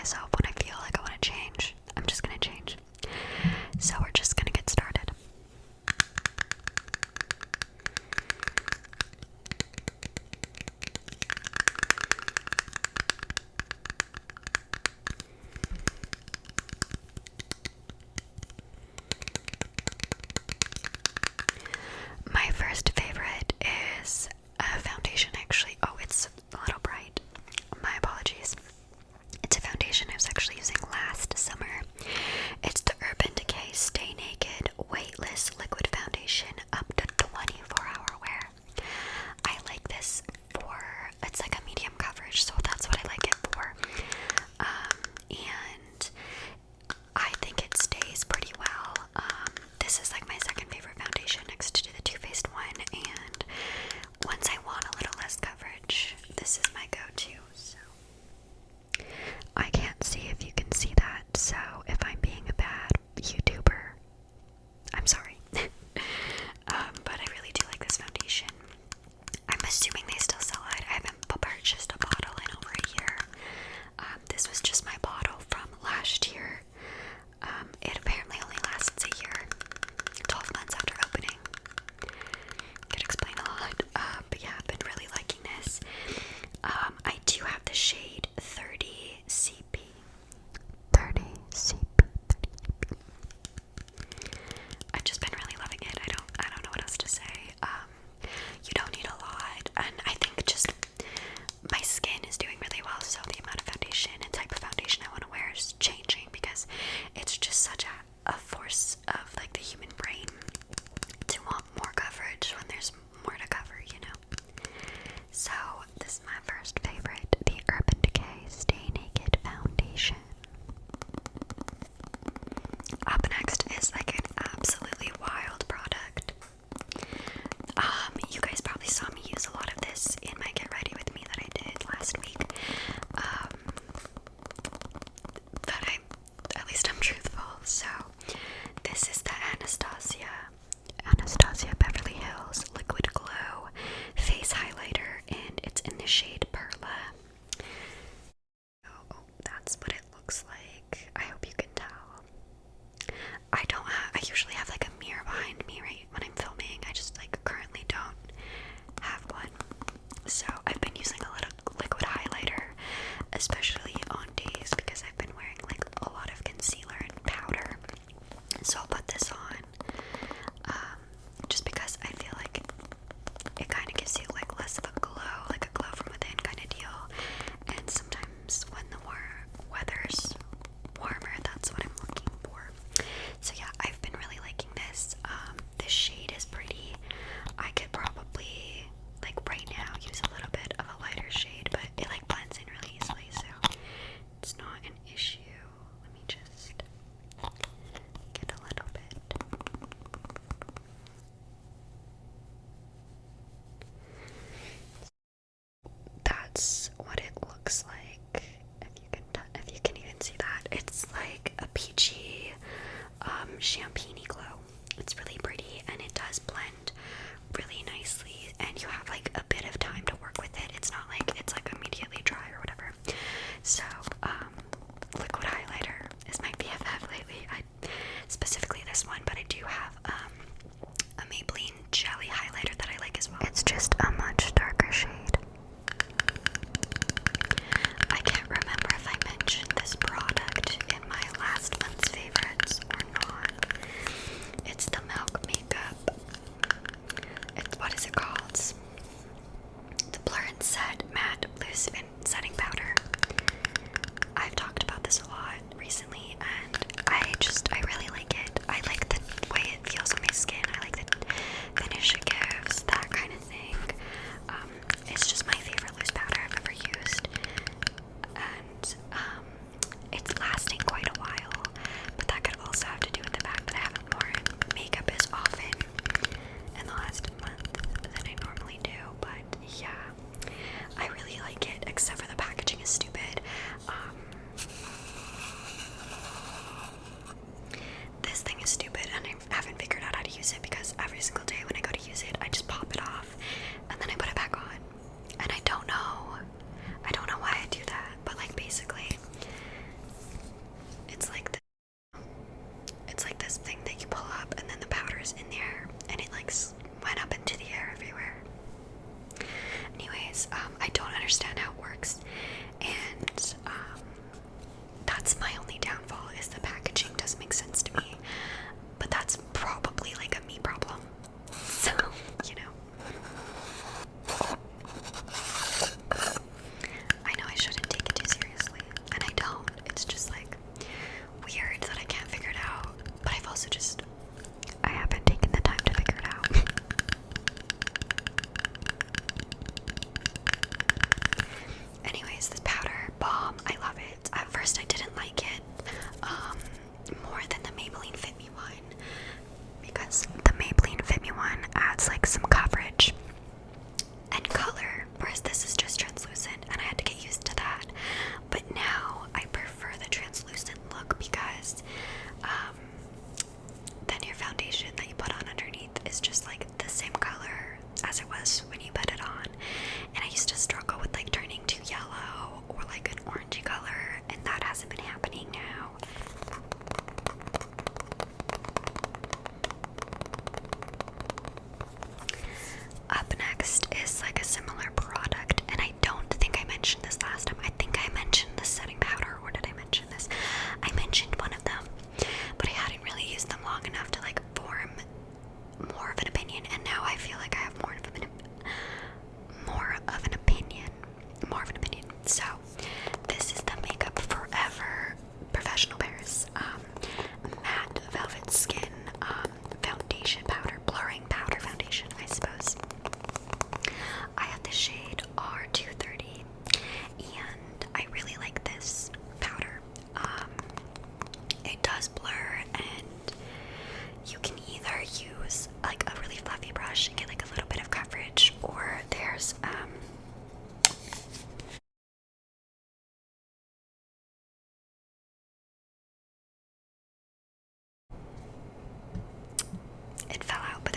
myself when I feel like I want to change. I'm just gonna change. So we're just gonna get started. My first favorite is a foundation, actually. Oh, it's a little bright. My apologies. It's a foundation I was actually using last summer. It's the Urban Decay Stay Naked Weightless Liquid Foundation up to 24-hour wear. I like this for, it's like a medium coverage, so that's what I like it for. And I think it stays pretty well. This is like my second favorite foundation next to the Too Faced one, and once I want a little less coverage, this is my go-to. So I can't see if you can see that, so if I'm being a bad YouTuber, I'm sorry. But I really do like this foundation. I'm assuming they still sell it. I haven't purchased a bottle in over a year. This was just my bottle from last year. It apparently only lasts a year, 12 months after opening. Could explain a lot. But yeah, I've been really liking this. I do have the shade 30CP. 30CP. I've just been really loving it. I don't know what else to say. You don't need a lot, and I think just my skin is doing really well, so the amount of foundation and type of foundation I want to wear is changing because it's just such a force of like the human brain to want more coverage when there's more to cover, you know. So this is my first favorite, the Urban Decay Stay Naked Foundation. Up next is like an absolutely wild product. You guys probably saw me use a lot of this in my Get Ready With Me that I did last week. But at least I'm truthful. So this is the Anastasia Beverly Hills Liquid Glow Face Highlighter, and it's in the shade Perla. Oh, that's what it looks like. I hope you can tell. I usually have like a mirror behind me right when I'm filming. I just like currently don't have one. So I've been using a little liquid highlighter, especially on days because I've been wearing like a lot of concealer and powder. So I'll put this on, just because I feel like it kind of gives you like less of a glow, like a glow from within kind of deal. And sometimes when the weather's warmer, that's what I'm looking for. So yeah, I've been really liking this. This shade is pretty. I could probably, like right now, use a little bit of a lighter shade, but it like blends in really easily, so it's not an issue. Let me just get a little bit. That's what it looks like. If you can even see that, it's like a peachy, champagne-y glow. It's really pretty, and it does blend really nicely, and you have like a bit of time to work with it. It's not like it's like immediately dry or whatever. So, liquid highlighter is my BFF lately. Specifically this one, but I do have a Maybelline jelly highlighter that I like as well. It's just a much darker shade. I can't remember if I mentioned this product in my last month's favorites or not.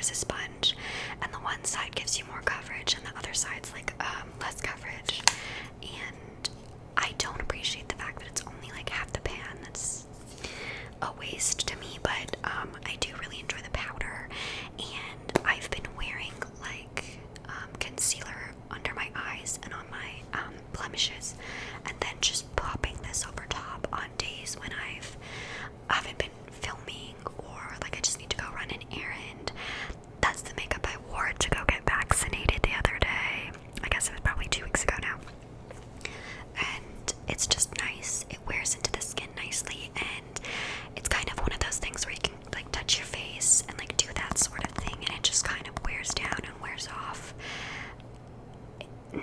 there's a sponge, and the one side gives you more coverage and the other side's like less coverage. And I don't appreciate the fact that it's only like half the pan. That's a waste to me, but I do really enjoy the powder, and I've been wearing like concealer under my eyes and on my blemishes, and then just popping this over top on days when I haven't been filming, or like I just need to go run an errand. That's the makeup I wore to go get vaccinated the other day. I guess it was probably 2 weeks ago now. And it's just nice. It wears into the skin nicely, and it's kind of one of those things where you can like touch your face and like do that sort of thing, and it just kind of wears down and wears off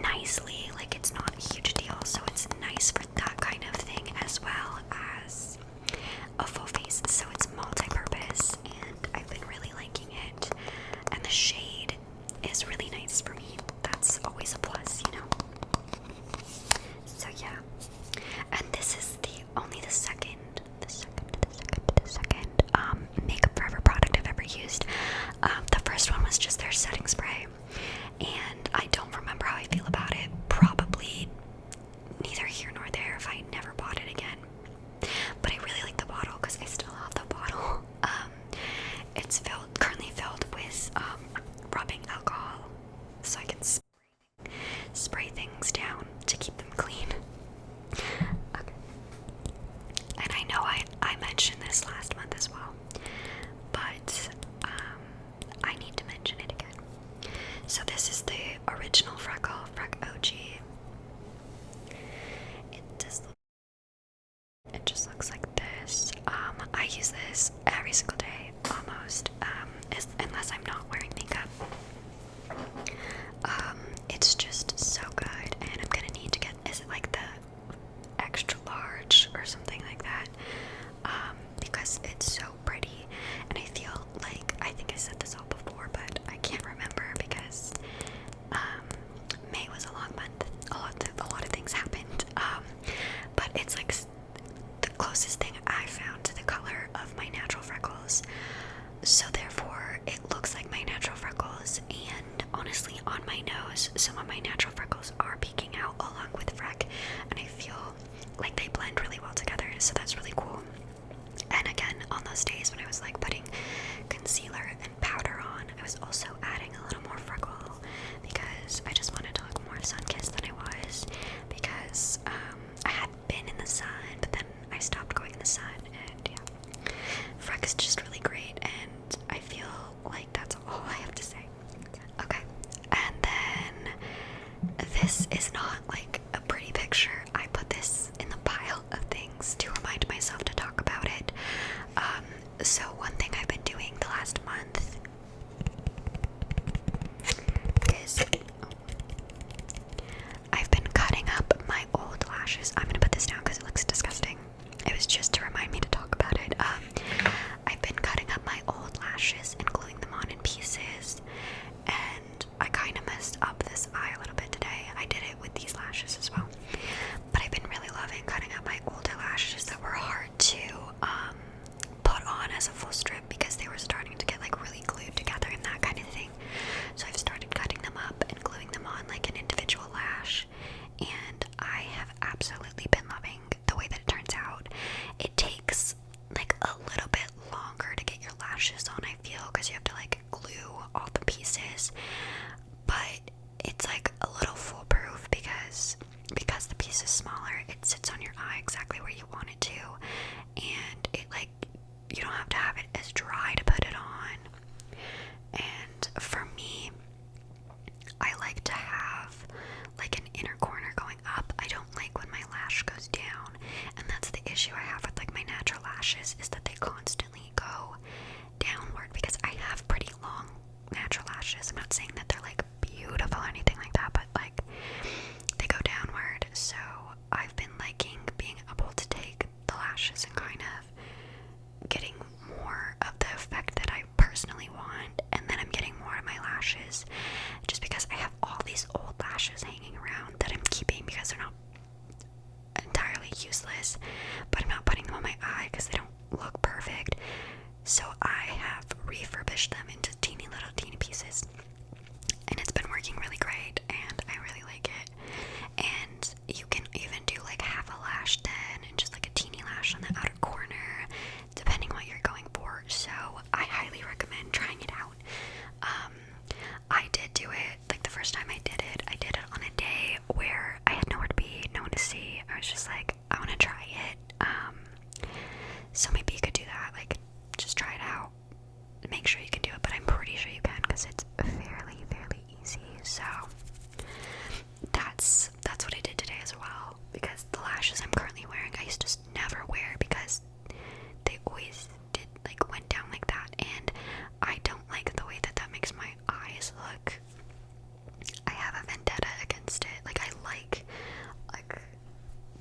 nicely. Like it's not a huge deal, so it's nice for that kind of thing as well as a full face. So it's multi-purpose, and I've been really liking it, and the shade is really nice for me. That's always a plus, you know. So yeah, and this is the second makeup forever product I've ever used. The first one was just their setting spray, and I don't remember how I feel about it. Probably neither here nor there if I never bought it again. But I really like the bottle because I still have the bottle. It's currently filled with rubbing alcohol, so I can spray things down to keep them clean. Okay. And I know I mentioned this last month as well, but I need to mention it again. So this is the original Freckle OG. It just looks like this. I use this every single day, almost, unless I'm not wearing makeup. It's just so good, and I'm gonna need to get, is it like the extra large or something like that? Because it's so pretty, and I feel like, I think I said this all before, but I can't remember because May was a long month. A lot of things happened. But it's like the closest thing I found to the color of my natural freckles. So therefore, it looks like my natural freckles, and honestly, on my nose, some of my natural freckles are peeking out along with Freck, and I feel like they blend really well together, so that's really cool. And again, on those days when I was like putting concealer and powder on, I was also adding a little more Freckle because I just wanted to look more sun-kissed than I was, because I had been in the sun, but then I stopped going in the sun, and yeah, Freck is just really great, and I feel like that's all I have to say. Okay, and then this is not like a pretty picture. I put this in the pile of things to remind myself to talk about it. So one thing I've been doing the last month is I've been cutting up my old lashes. I'm gonna put this down because it looks disgusting. It was just to remind me to talk about it. I've been cutting up my old lashes and gluing them on in pieces, and I kind of messed up this eye a little bit today. I did it with these lashes as well, but I've been really loving cutting up my older lashes that were hard to put on as a full strip because they were starting to get like really glued together and that kind of thing. So I've started cutting them up and gluing them on like an individual lash, and I have absolutely been loving the way that it turns out. It takes like a little bit longer to get your lashes on, I feel, because you have to like glue all the pieces, but it's like a little foolproof because the piece is smaller. It sits on your eye exactly where you want it to, and it like, you don't have to have it as dry to put it on. And for me, I like to have like an inner corner going up. I don't like when my lash goes down, and that's the issue I have with like my natural lashes, is that they constantly go downward because I have pretty long natural lashes. I'm not saying that they're like beautiful or anything like that, but like they go downward. So I've been liking being able to take the lashes and kind of getting more of the effect that I personally want, and then I'm getting more of my lashes just because I have all these old lashes hanging around that I'm keeping because they're not entirely useless, but I'm not putting them on my eye because they don't look perfect. So I have refurbished them into teeny pieces, and it's been working really great, and I really like it. And you can even do like half a lash then, and just like a teeny lash on the outer corner, depending what you're going for. So I highly recommend trying it out. I did do it, like the first time I did it on a day where I had nowhere to be, no one to see. I was just like, I want to try it. So maybe you could do that, like just try it out, make sure you can do it, but I'm pretty sure you can because it's fairly easy. So that's what I did today as well, because the lashes I'm currently wearing I used to never wear because they always did like went down like that, and I don't like the way that makes my eyes look. I have a vendetta against it. Like I like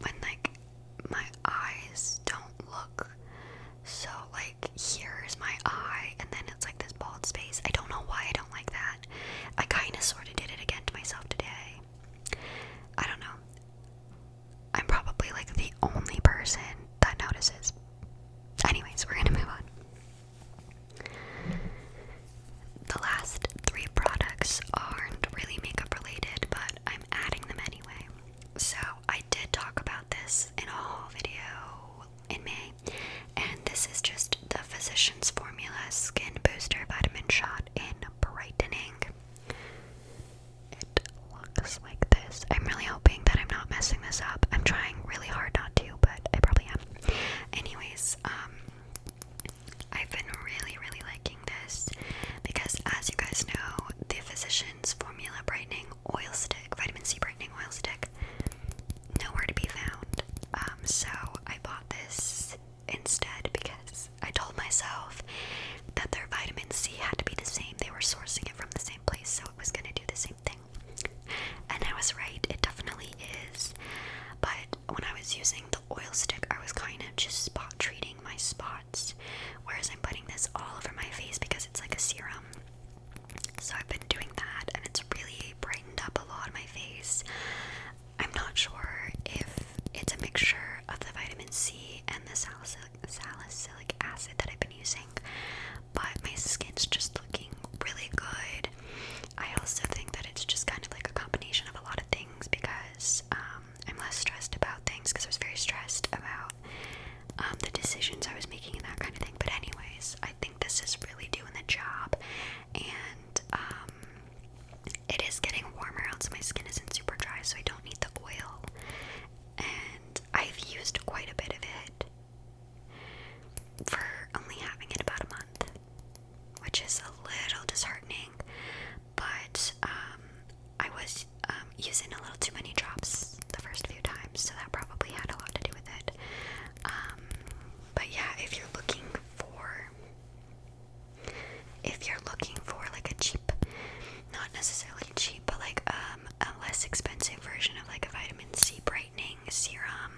when like my eyes don't look so like here's my eye and then it's like this bald space. I don't know why I don't like that. I kind of sort of did it again to myself today. I don't know. I'm probably like the only person that notices. Anyways, we're gonna move on. The last 3 products aren't really makeup related, but I'm adding them anyway. So I did talk about this in a haul video in May, and this is just the Physicians Formula Skin Booster Vitamin Shot in Brightening. It looks like this. I'm really hoping that I'm not messing this up. I'm trying really hard not to, but I probably am. Anyways, I've been really liking this because, as you guys know, the Physicians Formula Brightening Oil Stick, Vitamin C Brightening Oil Stick, nowhere to be found. So I bought this instead because I told myself that their vitamin C had to be the same. They were sourcing it from the same place, so it was going to do the same thing. And I was right, it definitely is. But when I was using the oil stick, I was kind of just spot treating my spots, whereas I'm putting this all over my face because it's like a serum. So I've been doing that, and it's really brightened up a lot of my face. I'm not sure if it's a mixture of the vitamin C and the salicylic acid that I've been using, but my skin's just looking really good. I also think that it's just kind of like a combination of a lot of things because I'm less stressed about things because I was very stressed about the decisions I was making and that kind of thing. But anyways, I think this is really doing the job, and it is getting warmer out, so my skin isn't super dry, so I don't need the oil. And I've used quite a bit of it for only having it about a month, which is a little disheartening, but I was using a little too many drops the first few times, so that probably had a lot to do with it. But yeah, if you're looking for like a cheap, not necessarily cheap, but like a less expensive version of like a vitamin C brightening serum,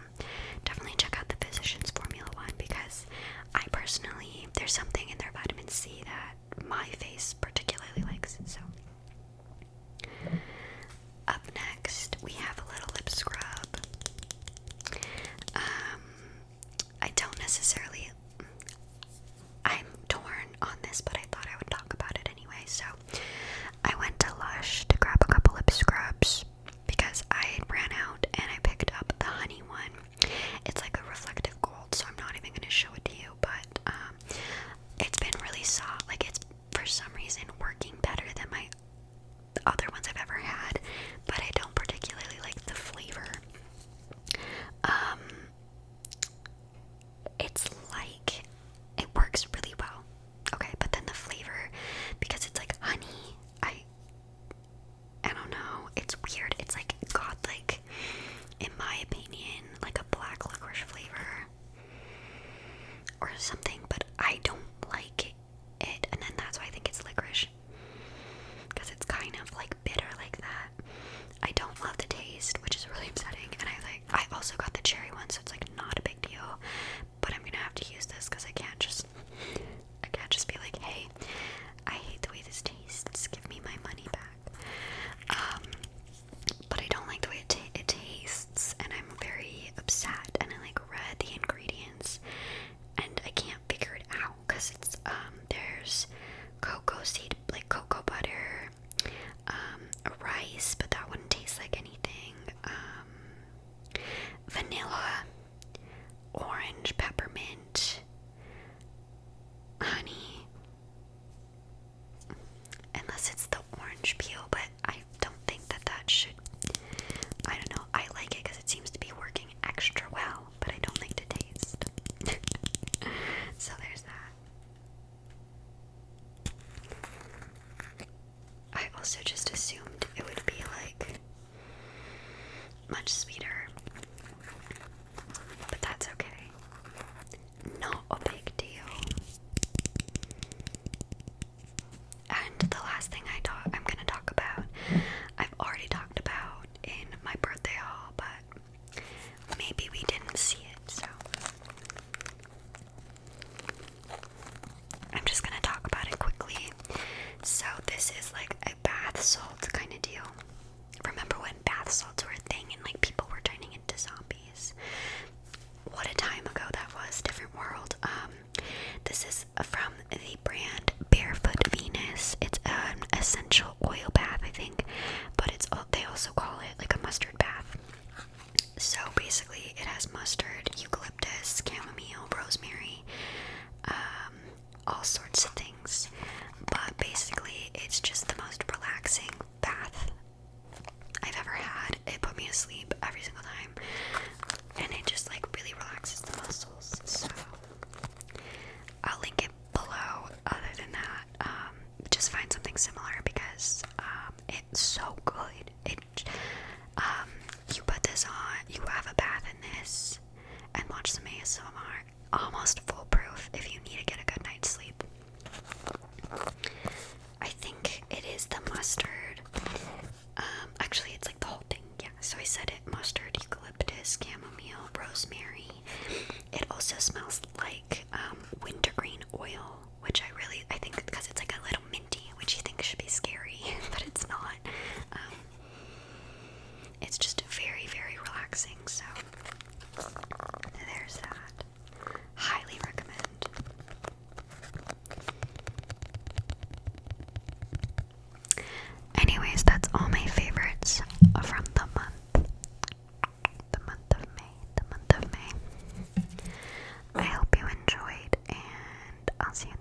definitely check out the Physicians Formula one, because I personally, there's something in their vitamin C that my face particularly likes. So up next we have a little lip scrub. I'm torn on this, but I thought I would talk about it anyway. So I went to Lush to grab a couple lip scrubs because I ran out, and I picked up the honey one. It's like a reflective gold, so I'm not even going to show it to you, but it's been really soft. Like, it's for some reason working better than my other ones I've ever had, but I don't particularly like the flavor. It's like, it works really well, okay, but then the flavor, because it's like honey, I don't know, it's weird. It's like got like, in my opinion, like a black licorice flavor or something, but I don't like it, and then that's why I think it's licorice, because it's kind of like bitter like that. I don't love the taste, which is really upsetting, and I also got the cherry one, so it's like not a big deal, but I'm gonna have to use this because I can't just be like, hey, I hate the way this tastes, give me my money back. But I don't like the way it tastes, and I'm very upset, and I like read the ingredients, and I can't orange, peppermint, honey. Unless it's the orange peel, but I don't think that should. I don't know. I like it because it seems to be working extra well, but I don't like the taste. So there's that. I also just assumed it would be like much sweeter, but that's okay. Not a big deal. And the last thing I'm gonna talk about, I've already talked about in my birthday haul, but maybe we didn't see it, so I'm just gonna talk about it quickly. So this is like a bath salt kind of deal. Remember when bath salts were a thing and like people were turning into zombies? What a time ago that was. Different world. This is from the brand Barefoot Venus. It's an essential oil bath, I think, but they also call it like a mustard bath. So basically it has mustard, eucalyptus, chamomile, rosemary, all sorts of things. But basically it's just the most relaxing bath I've ever had. It put me to sleep every single time, and it just like really relaxes the muscles. So I'll link it below. Other than that, just find something similar because it's so good. You put this on, you have a bath in this, and watch some ASMR. Almost foolproof if you need to get a good night's sleep. I think it is the mustard. Actually, it's like the whole thing. Yeah, so I said it: mustard, eucalyptus, chamomile, rosemary. It also smells like wintergreen oil, which I think because it's like a little minty, which you think should be scary, but it's not. It's just very, very relaxing. So there's that. Highly recommend. Anyways, that's all my favorites from the month. The month of May. The month of May. I hope you enjoyed, and I'll see you